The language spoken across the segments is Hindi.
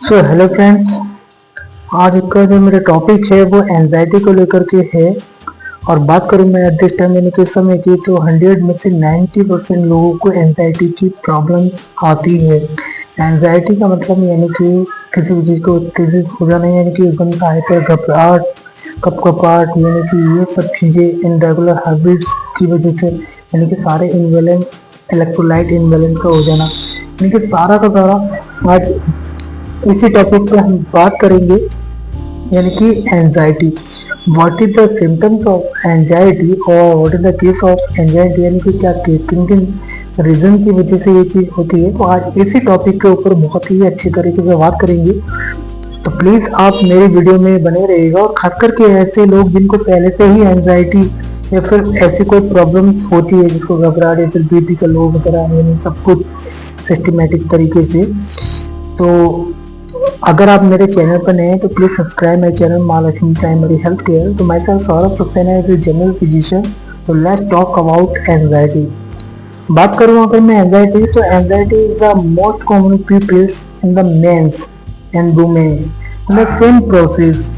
Hello friends. आज का जो मेरा टॉपिक है वो एंजाइटी को लेकर के है। और बात करूँ मैं एट दिस टाइम यानी कि इस समय की, तो 100 में से 90% लोगों को एंजाइटी की प्रॉब्लम्स आती है। एंजाइटी का मतलब यानी कि किसी भी चीज़ को उत्तेजित हो जाना, यानी कि एकदम से हाइपर घबराहट, कपकपाहट, यानी कि ये सब चीज़ें इन रेगुलर हैबिट्स की वजह से, यानी कि सारे इम्बैलेंस, इलेक्ट्रोलाइट इम्बैलेंस का हो जाना, यानी कि सारा का सारा आज इसी टॉपिक पे हम बात करेंगे। यानी कि anxiety, what is the symptoms of anxiety और what is the case of anxiety, यानी कि क्या किन किन रीजन की वजह से ये चीज़ होती है। तो आज इसी टॉपिक के ऊपर बहुत ही अच्छी तरीके से बात करेंगे। तो प्लीज़ आप मेरे वीडियो में बने रहिएगा, और खास करके ऐसे लोग जिनको पहले से ही एंजाइटी या फिर ऐसी कोई प्रॉब्लम्स होती है, जिसको घबराहट या फिर बीपी का लो वगैरह, यानी सब कुछ सिस्टमेटिक तरीके से। तो अगर आप मेरे चैनल पर नए हैं तो please subscribe my channel Mahalakshmi primary health care. तो myself Saurabh Saxena is general physician. तो लेट्स टॉक अबाउट एंजाइटी। बात करूँ अगर मैं एंजाइटी, तो anxiety is the most common peoples in the mens and womens in the same process.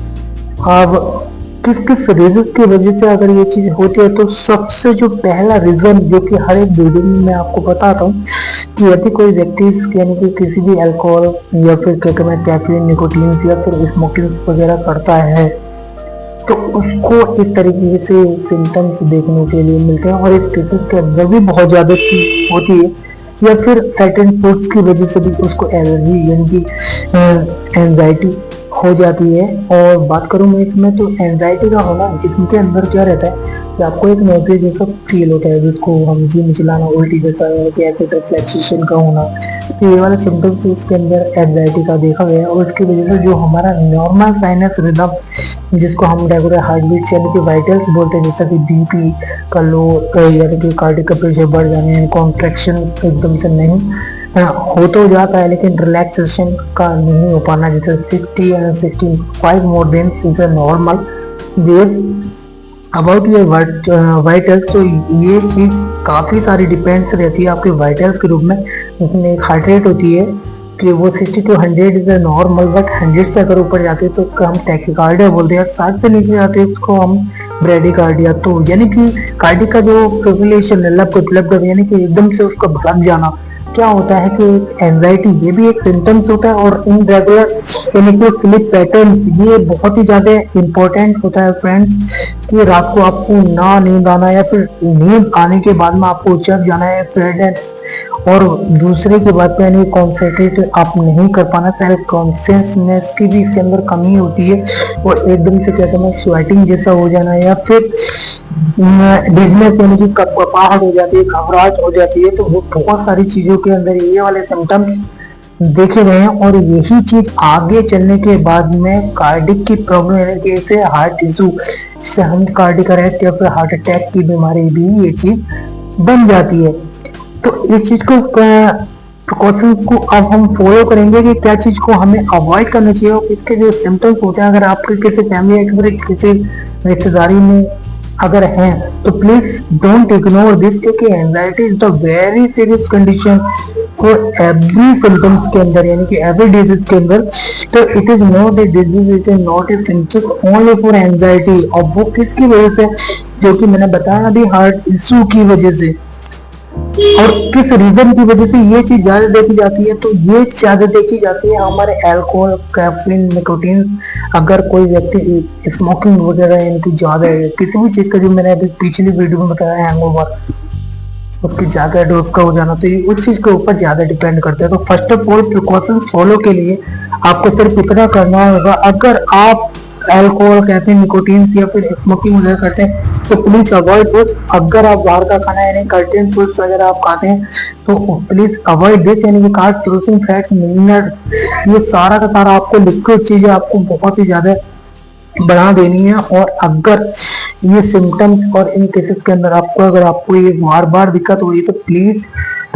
अब किस किस रीजन की वजह से अगर ये चीज़ होती है, तो सबसे जो पहला रीज़न जो कि हर एक वीडियो में मैं आपको बताता हूँ कि यदि कोई व्यक्ति यानी कि किसी भी अल्कोहल या फिर क्या कहते हैं कैफीन, निकोटीन या फिर स्मोकिंग वगैरह करता है, तो उसको इस तरीके से सिम्टम्स देखने के लिए मिलते हैं। और इस केसेस के अंदर भी बहुत ज़्यादा होती है, या फिर सर्टेन फूड्स की वजह से भी उसको एलर्जी यानी कि एंजाइटी हो जाती है। और बात करूँ मैं इसमें, तो एंजाइटी का होना इसके अंदर क्या रहता है कि आपको एक नोटिस जैसा फील होता है, जिसको हम जी मिचलाना, उल्टी जैसा, कि ऐसे रिफ्लेक्सेशन का होना। तो ये वाला सिम्टम्स इसके अंदर एंजाइटी का देखा गया है। और इसकी वजह से जो हमारा नॉर्मल साइनस रिदम, जिसको हम रेगुलर हार्ट बीट यानी कि वाइटल्स बोलते हैं, जैसा कि बीपी का लो, यानी कि कार्डियक का प्रेशर बढ़ जाने, कॉन्ट्रैक्शन एकदम से नहीं हो तो जाता है, लेकिन रिलैक्सेशन का नहीं हो पाना, जैसे 60 and 65 more than is a normal wave about your vitals. तो ये चीज़ काफ़ी सारी डिपेंड्स रहती है आपके वाइटल्स के रूप में। उसमें एक हार्ट रेट होती है कि वो 60 to 100 is a normal, but 100 से अगर ऊपर जाते हैं तो उसका हम टैकीकार्डिया बोलते हैं, 60 से नीचे जाते हैं उसको हम ब्रेडिकार्डिया। तो यानी कि कार्डिक का जो फिब्रिलेशन है, लब यानी कि एकदम से उसका भड़क जाना, क्या होता है कि एंजाइटी ये भी एक सिम्टम्स होता है। और इन रेगुलर यानी कि स्लीप पैटर्न, ये बहुत ही ज़्यादा इम्पोर्टेंट होता है फ्रेंड्स, कि रात को आपको ना नींद आना, या फिर नींद आने के बाद में आपको जग जाना है, फेयरनेस, और दूसरे की बात पे यानी कॉन्सेंट्रेट आप नहीं कर पाना, सेल्फ कॉन्शियसनेस की भी इसके अंदर कमी होती है। और एकदम से क्या कहना है स्वेटिंग जैसा हो जाना, या फिर डिजनेस यानी कि कपकपाहट हो जाती है, घबराहट हो जाती है। तो वो बहुत सारी चीज़ों के अंदर ये वाले सिम्टम्स देखे गए हैं। और यही चीज आगे चलने के बाद में कार्डिक की प्रॉब्लम यानी कि इसे हार्ट इशू से हम कार्डिक अरेस्ट या फिर हार्ट अटैक की बीमारी भी ये चीज बन जाती है। तो इस चीज को प्रिकॉशंस को अब हम फॉलो करेंगे कि क्या चीज को हमें अवॉइड करना चाहिए, और इसके जो सिम्टम्स होते हैं, अगर आपके किसी फैमिली या किसी रिश्तेदारी में अगर हैं, तो प्लीज डोंट इग्नोर दिस, क्योंकि anxiety is the very serious condition for every symptoms के अंदर, यानी कि एवरी डिजीज के अंदर। तो it is not a disease, it is not a symptom only for anxiety. और वो किसकी वजह से, जो कि मैंने बताया अभी, हार्ट इशू की वजह से। और किस रीजन की वजह से ये चीज ज्यादा देखी जाती है, तो ये ज्यादा देखी जाती है हमारे अल्कोहल, कैफीन, निकोटीन। अगर कोई व्यक्ति स्मोकिंग वगैरह इनकी ज्यादा है, किसी भी चीज का, जो मैंने अभी पिछली वीडियो में बताया हैंगओवर, उसकी ज्यादा डोज का हो जाना, तो ये उस चीज के ऊपर ज्यादा डिपेंड करता है। तो first of all precautions follow के लिए आपको सिर्फ इतना करना होगा, अगर आप अल्कोहल, कैफीन, निकोटीन या फिर स्मोकिंग वगैरह करते हैं तो प्लीज अवॉइड दिस। अगर आप बाहर का खाना यानी कर्टेन फूड्स वगैरह आप खाते हैं तो प्लीज अवॉइड दिस, यानी कि कार्ब्स, प्रोटीन, फैट्स, मिनरल, ये सारा का सारा आपको लिक्विड चीजें आपको बहुत ही ज्यादा बढ़ा देनी है। और अगर ये सिम्टम्स और इन केसेस के अंदर अगर आपको ये बार बार दिक्कत हो रही है, तो please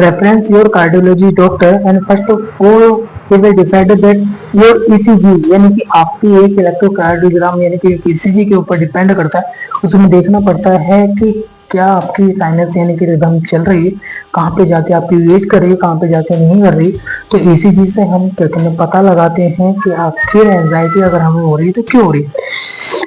reference your cardiology doctor and first of all he will decide that your ECG, यानी कि आपकी एक इलेक्ट्रोकार्डियोग्राम यानी कि ECG के ऊपर डिपेंड करता है। उसमें देखना पड़ता है कि क्या आपकी साइनस यानी कि रिदम चल रही है, कहाँ पे जाके आपकी वेट कर रही है, कहाँ पे जाके नहीं कर रही। तो ईसीजी से हम क्या कहते हैं पता लगाते हैं कि आखिर एंजाइटी अगर हमें हो रही है तो क्यों हो रही है।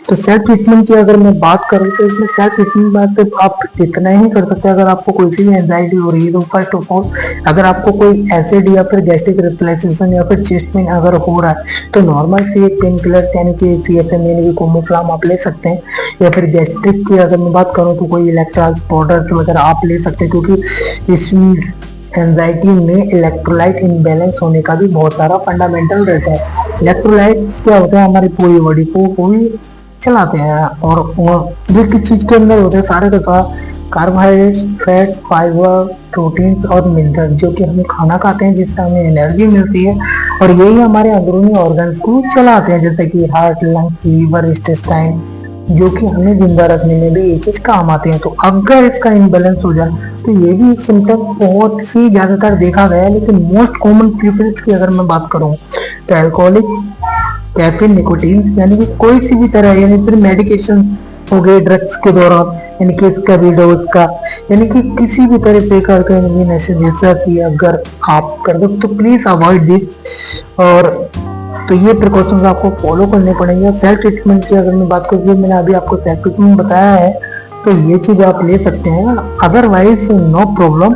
तो सेल्फ ट्रीटमेंट की अगर मैं बात करूँ तो इसमें सेल्फ ट्रीटमेंट में सिर्फ आप इतना ही कर सकते हैं। अगर आपको कोई सी भी एंजाइटी हो रही है तो फर्स्ट ऑफ ऑल अगर आपको कोई एसिड या फिर गैस्ट्रिक रिफ्लेक्सेशन या फिर चेस्ट पेन अगर हो रहा है तो नॉर्मल सी एक पेन किलर यानी कि CFM यानी कि कोमोफ्लाम आप ले सकते हैं। या फिर गैस्ट्रिक की अगर मैं बात करूँ तो कोई इलेक्ट्रॉल्स पाउडर्स वगैरह आप ले सकते हैं, क्योंकि इसमें एंजाइटी में इलेक्ट्रोलाइट इनबैलेंस होने का भी बहुत सारा फंडामेंटल रहता है। इलेक्ट्रोलाइट क्या होता है, हमारी पूरी बॉडी को पूरी चलाते हैं और जो किस चीज के अंदर होते हैं सारे के सारे कार्बोहाइड्रेट्स, फैट्स, फाइबर, प्रोटीन और मिनरल जो कि हम खाना खाते हैं जिससे हमें एनर्जी मिलती है और यही हमारे अंदरूनी ऑर्गन्स को चलाते हैं, जैसे कि हार्ट, लंग्स, लीवर, इंटेस्टाइन, जो कि हमें जिंदा रखने में भी ये चीज काम आते हैं। तो अगर इसका इनबैलेंस हो जाए तो ये भी एक सिम्टम बहुत ही ज्यादातर देखा गया है। लेकिन मोस्ट कॉमन प्रिफरेंस की अगर मैं बात करूँ तो अल्कोहलिक, कैफीन, निकोटीन यानी कि कोई सी भी तरह यानी फिर मेडिकेशन हो गए ड्रग्स के दौरान यानी कि इसका भी डोज का यानी कि किसी भी तरह बेकार का यानी नशे जैसा कि अगर आप कर दो तो प्लीज अवॉइड दिस। और तो ये प्रिकॉशंस आपको फॉलो करने पड़ेंगे। सेल्फ ट्रीटमेंट की अगर मैं बात करूँ, मैंने अभी आपको सेल्फ ट्रीटमेंट बताया है तो ये चीज आप ले सकते हैं, otherwise no problem.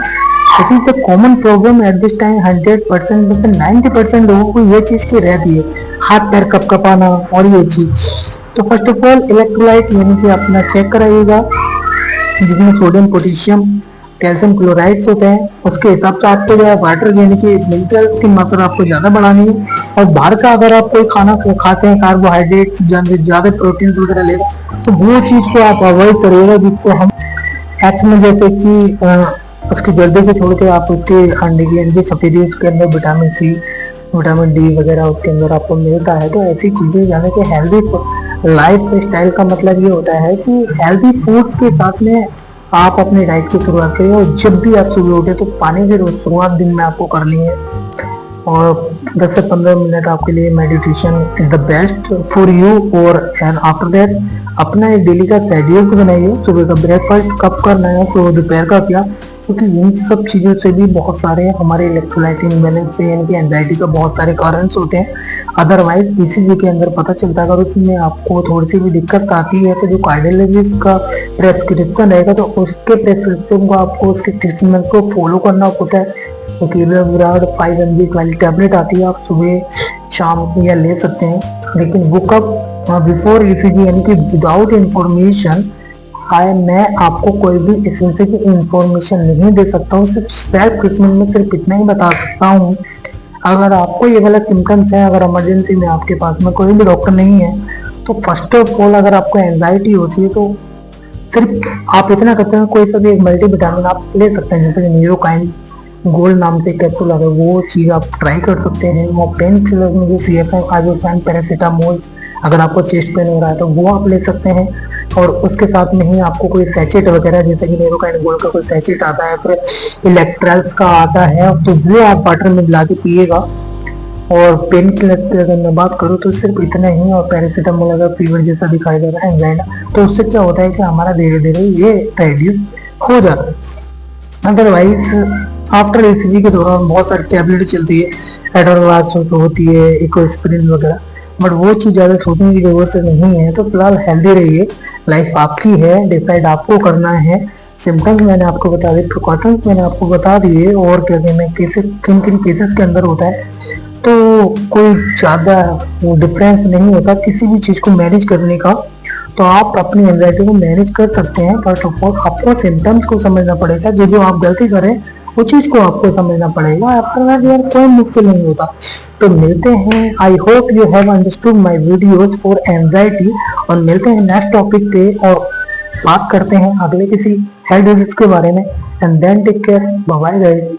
It is the common problem at this time. 100% में से 90% लोगों को ये चीज की रहती है, हाथ पैर कपकपाना और ये चीज। तो फर्स्ट ऑफ ऑल इलेक्ट्रोलाइट यानी कि अपना चेक कराइएगा, जिसमें सोडियम, पोटेशियम, कैल्शियम क्लोराइड्स होते हैं। उसके हिसाब से आपको जो है वाटर यानी कि मिनरल्स की मात्रा आपको ज़्यादा बढ़ानी है। और बाहर का अगर आप कोई खाना खाते हैं, कार्बोहाइड्रेट्स ज़्यादा प्रोटीन्स वगैरह ले रहे तो वो चीज़ को आप अवॉइड करिएगा, जिसको हम एक्स में जैसे कि उसकी जल्दी से छोड़ के आप उसके अंडे की यानी कि सफेदी उसके अंदर विटामिन C, विटामिन D वगैरह उसके अंदर आपको मिलता है। तो ऐसी चीज़ें यानी कि हेल्दी लाइफ स्टाइल का मतलब ये होता है कि हेल्दी फूड के साथ में आप अपनी डाइट की शुरुआत करिए। और जब भी आप सुबह उठे तो पानी की शुरुआत दिन में आपको करनी है। और 10 से 15 मिनट आपके लिए meditation is the best for you. और एंड आफ्टर दैट अपना एक डेली का शेड्यूल बनाइए, सुबह का ब्रेकफास्ट कब करना है, तो दोपहर का क्या, क्योंकि इन सब चीज़ों से भी बहुत सारे हमारे इलेक्ट्रोलाइट इनबैलेंस से यानी कि एंजाइटी का बहुत सारे कारण होते हैं। अदरवाइज ईसीजी के अंदर पता चलता है, अगर उसमें आपको थोड़ी सी भी दिक्कत आती है तो जो कार्डियोलॉजिस्ट का प्रेस्क्रिप्शन रहेगा तो उसके प्रेस्क्रिप्शन को आपको उसके ट्रीटमेंट को फॉलो करना होता है। तो कीबराड 5 mg वाली टैबलेट आती है, आप सुबह शाम या ले सकते हैं। लेकिन वो कब, बिफोर ईसीजी यानी कि विदाउट इंफॉर्मेशन मैं आपको कोई भी इससे की इंफॉर्मेशन नहीं दे सकता हूँ। सिर्फ सेल्फ ट्रीटमेंट में सिर्फ इतना ही बता सकता हूँ। अगर आपको ये वाला सिम्टम्स है, अगर इमरजेंसी में आपके पास में कोई भी डॉक्टर नहीं है तो फर्स्ट ऑफ ऑल अगर आपको एंजाइटी होती है तो सिर्फ आप इतना करते हैं, कोई सा भी एक मल्टीविटामिन आप ले सकते हैं, जैसे कि न्यूरोकाइन गोल्ड नाम से कैप्सूल आता है, वो चीज़ आप ट्राई कर सकते हैं। वो पेन किलर में जो CFM, आइबुप्रोफेन, पैरासीटामोल, अगर आपको चेस्ट पेन हो रहा है तो वो आप ले सकते हैं। और उसके साथ में ही आपको कोई सैचेट वगैरह जैसे कि न्यूरोकाइन गोल्ड का कोई सैचेट आता है, फिर इलेक्ट्रॉल्स का आता है, तो वो आप वाटर में मिला के पिएगा। और पेन किलर की अगर मैं बात करूँ तो सिर्फ इतना ही। और पैरासीटामोल अगर फीवर जैसा दिखाई दे रहा है, एंजाइना, तो उससे क्या होता है कि हमारा धीरे धीरे ये रिड्यूस हो जाता है। अदरवाइज आफ्टर ईसीजी के दौरान बहुत सारी टैबलेट चलती है, एडोरवास होती है, इकोस्प्रिन वगैरह, बट वो चीज़ ज़्यादा सोचने की जरूरत नहीं है। तो फिलहाल हेल्दी रहिए, लाइफ आपकी है, डिसाइड आपको करना है। सिम्टम्स मैंने आपको बता दिए, प्रिकॉशंस मैंने आपको बता दिए, और क्या कहना केसेस किन किन केसेस के अंदर होता है, तो कोई ज़्यादा वो डिफरेंस नहीं होता किसी भी चीज़ को मैनेज करने का। तो आप अपनी एंजाइटी को मैनेज कर सकते हैं। फर्स्ट ऑफ ऑल आपको सिम्टम्स को समझना पड़ेगा, जो आप गलती करें वो चीज़ को आपको समझना पड़ेगा। आफ्टर दैट यार कोई मुश्किल नहीं होता। तो मिलते हैं, I hope you have understood my videos for anxiety, और मिलते हैं नेक्स्ट टॉपिक पे और बात करते हैं अगले किसी हेल्थ डिजीज के बारे में। And then take care, bye bye guys.